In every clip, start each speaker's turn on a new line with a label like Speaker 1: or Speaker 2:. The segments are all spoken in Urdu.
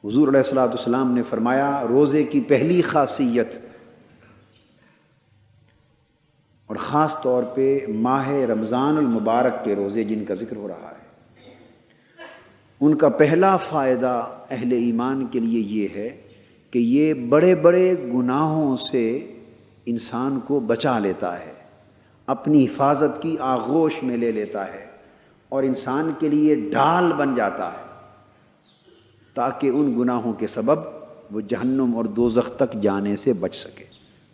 Speaker 1: حضور علیہ الصلوۃ والسلام نے فرمایا روزے کی پہلی خاصیت، اور خاص طور پہ ماہ رمضان المبارک کے روزے جن کا ذکر ہو رہا ہے، ان کا پہلا فائدہ اہل ایمان کے لیے یہ ہے کہ یہ بڑے بڑے گناہوں سے انسان کو بچا لیتا ہے، اپنی حفاظت کی آغوش میں لے لیتا ہے، اور انسان کے لیے ڈھال بن جاتا ہے تاکہ ان گناہوں کے سبب وہ جہنم اور دوزخ تک جانے سے بچ سکے۔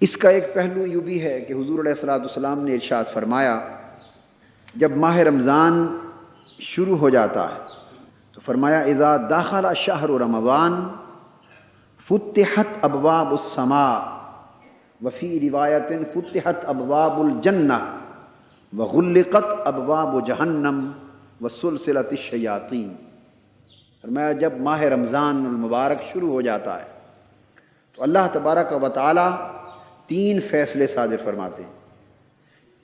Speaker 1: اس کا ایک پہلو یوں بھی ہے کہ حضور علیہ الصلوۃ والسلام نے ارشاد فرمایا، جب ماہ رمضان شروع ہو جاتا ہے تو فرمایا اذا دخل شہر رمضان فتحت ابواب السماء وفی روایت فتحت ابواب الجنہ وغلقت ابواب جہنم وسلسلت الشیاطین۔ فرمایا جب ماہ رمضان المبارک شروع ہو جاتا ہے تو اللہ تبارک و تعالی تین فیصلے صادر فرماتے ہیں۔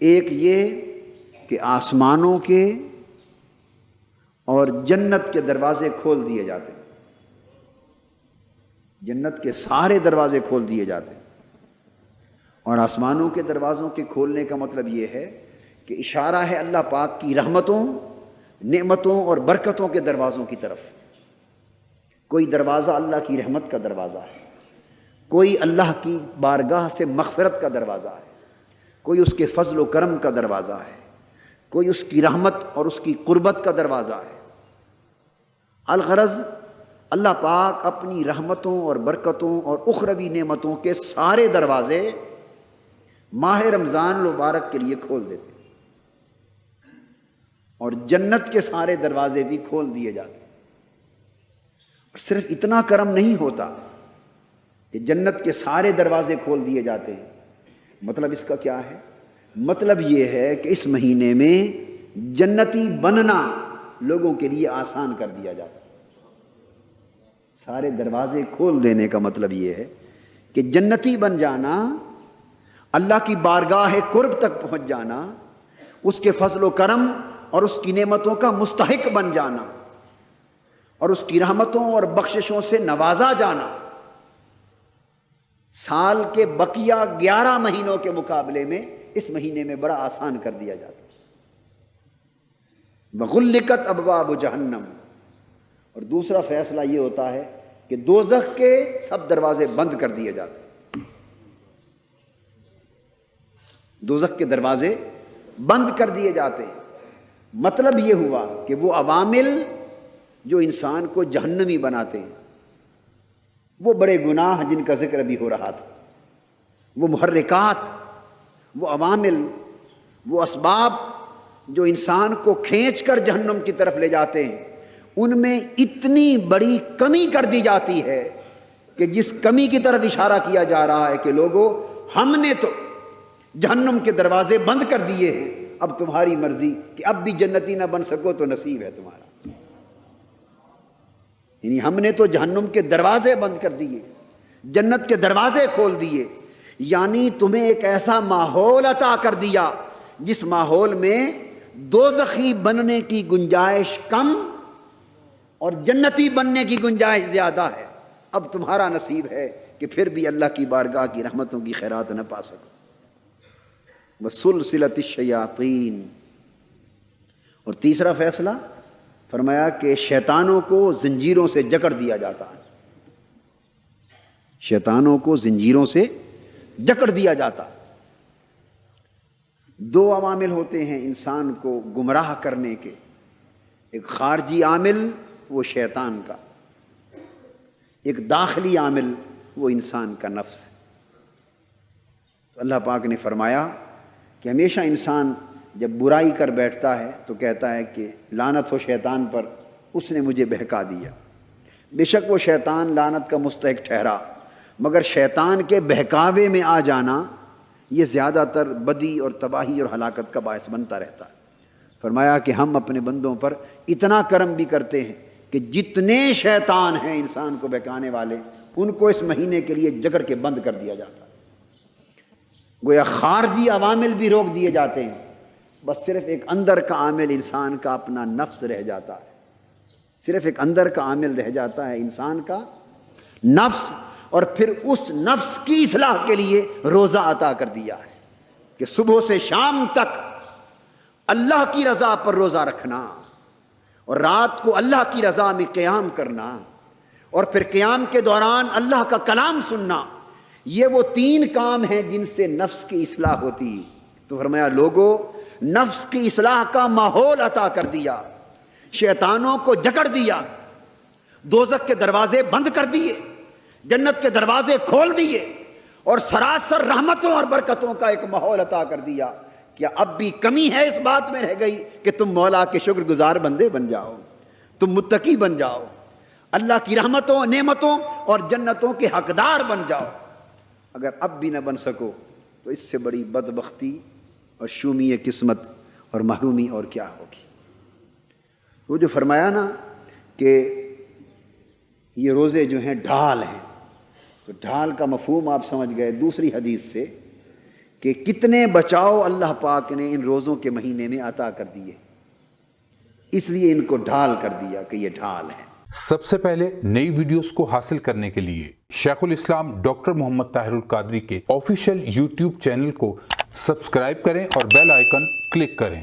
Speaker 1: ایک یہ کہ آسمانوں کے اور جنت کے دروازے کھول دیے جاتے ہیں، جنت کے سارے دروازے کھول دیے جاتے ہیں، اور آسمانوں کے دروازوں کے کھولنے کا مطلب یہ ہے کہ اشارہ ہے اللہ پاک کی رحمتوں، نعمتوں اور برکتوں کے دروازوں کی طرف۔ کوئی دروازہ اللہ کی رحمت کا دروازہ ہے، کوئی اللہ کی بارگاہ سے مغفرت کا دروازہ ہے، کوئی اس کے فضل و کرم کا دروازہ ہے، کوئی اس کی رحمت اور اس کی قربت کا دروازہ ہے۔ الغرض اللہ پاک اپنی رحمتوں اور برکتوں اور اخروی نعمتوں کے سارے دروازے ماہ رمضان المبارک کے لیے کھول دیتے ہیں، اور جنت کے سارے دروازے بھی کھول دیے جاتے ہیں۔ اور صرف اتنا کرم نہیں ہوتا کہ جنت کے سارے دروازے کھول دیے جاتے ہیں، مطلب اس کا کیا ہے؟ مطلب یہ ہے کہ اس مہینے میں جنتی بننا لوگوں کے لیے آسان کر دیا جاتا ہے۔ سارے دروازے کھول دینے کا مطلب یہ ہے کہ جنتی بن جانا، اللہ کی بارگاہ قرب تک پہنچ جانا، اس کے فضل و کرم اور اس کی نعمتوں کا مستحق بن جانا، اور اس کی رحمتوں اور بخششوں سے نوازا جانا سال کے بقیہ 11 مہینوں کے مقابلے میں اس مہینے میں بڑا آسان کر دیا جاتا ہے۔ وغلقت ابواب جہنم، اور دوسرا فیصلہ یہ ہوتا ہے کہ دوزخ کے سب دروازے بند کر دیے جاتے ہیں، دوزخ کے دروازے بند کر دیے جاتے ہیں۔ مطلب یہ ہوا کہ وہ عوامل جو انسان کو جہنمی بناتے ہیں، وہ بڑے گناہ جن کا ذکر ابھی ہو رہا تھا، وہ محرکات، وہ عوامل، وہ اسباب جو انسان کو کھینچ کر جہنم کی طرف لے جاتے ہیں، ان میں اتنی بڑی کمی کر دی جاتی ہے کہ جس کمی کی طرف اشارہ کیا جا رہا ہے کہ لوگوں ہم نے تو جہنم کے دروازے بند کر دیے ہیں، اب تمہاری مرضی کہ اب بھی جنتی نہ بن سکو تو نصیب ہے تمہارا۔ یعنی ہم نے تو جہنم کے دروازے بند کر دیے، جنت کے دروازے کھول دیے، یعنی تمہیں ایک ایسا ماحول عطا کر دیا جس ماحول میں دوزخی بننے کی گنجائش کم اور جنتی بننے کی گنجائش زیادہ ہے۔ اب تمہارا نصیب ہے کہ پھر بھی اللہ کی بارگاہ کی رحمتوں کی خیرات نہ پا سکو۔ وسلسلت الشیاطین، اور تیسرا فیصلہ فرمایا کہ شیطانوں کو زنجیروں سے جکڑ دیا جاتا ہے، شیطانوں کو زنجیروں سے جکڑ دیا جاتا۔ دو عوامل ہوتے ہیں انسان کو گمراہ کرنے کے، ایک خارجی عامل وہ شیطان کا، ایک داخلی عامل وہ انسان کا نفس۔ تو اللہ پاک نے فرمایا کہ ہمیشہ انسان جب برائی کر بیٹھتا ہے تو کہتا ہے کہ لعنت ہو شیطان پر، اس نے مجھے بہکا دیا۔ بے شک وہ شیطان لعنت کا مستحق ٹھہرا، مگر شیطان کے بہکاوے میں آ جانا یہ زیادہ تر بدی اور تباہی اور ہلاکت کا باعث بنتا رہتا ہے۔ فرمایا کہ ہم اپنے بندوں پر اتنا کرم بھی کرتے ہیں کہ جتنے شیطان ہیں انسان کو بہکانے والے، ان کو اس مہینے کے لیے جکڑ کے بند کر دیا جاتا ہے۔ گویا خارجی عوامل بھی روک دیے جاتے ہیں، بس صرف ایک اندر کا عامل انسان کا اپنا نفس رہ جاتا ہے۔ صرف ایک اندر کا عامل رہ جاتا ہے انسان کا نفس، اور پھر اس نفس کی اصلاح کے لیے روزہ عطا کر دیا ہے کہ صبح سے شام تک اللہ کی رضا پر روزہ رکھنا، اور رات کو اللہ کی رضا میں قیام کرنا، اور پھر قیام کے دوران اللہ کا کلام سننا۔ یہ وہ 3 کام ہیں جن سے نفس کی اصلاح ہوتی۔ تو فرمایا لوگوں، نفس کی اصلاح کا ماحول عطا کر دیا، شیطانوں کو جکڑ دیا، دوزخ کے دروازے بند کر دیے، جنت کے دروازے کھول دیے، اور سراسر رحمتوں اور برکتوں کا ایک ماحول عطا کر دیا۔ کیا اب بھی کمی ہے اس بات میں رہ گئی کہ تم مولا کے شکر گزار بندے بن جاؤ، تم متقی بن جاؤ، اللہ کی رحمتوں، نعمتوں اور جنتوں کے حقدار بن جاؤ؟ اگر اب بھی نہ بن سکو تو اس سے بڑی بدبختی اور شومی قسمت اور محرومی اور کیا ہوگی؟ وہ جو فرمایا نا کہ یہ روزے جو ہیں ڈھال ہیں، تو ڈھال کا مفہوم آپ سمجھ گئے دوسری حدیث سے کہ کتنے بچاؤ اللہ پاک نے ان روزوں کے مہینے میں عطا کر دیے، اس لیے ان کو ڈھال کر دیا کہ یہ ڈھال ہے۔
Speaker 2: سب سے پہلے نئی ویڈیوز کو حاصل کرنے کے لیے شیخ الاسلام ڈاکٹر محمد طاہر القادری کے آفیشیل یوٹیوب چینل کو سبسکرائب کریں اور بیل آئیکن کلک کریں۔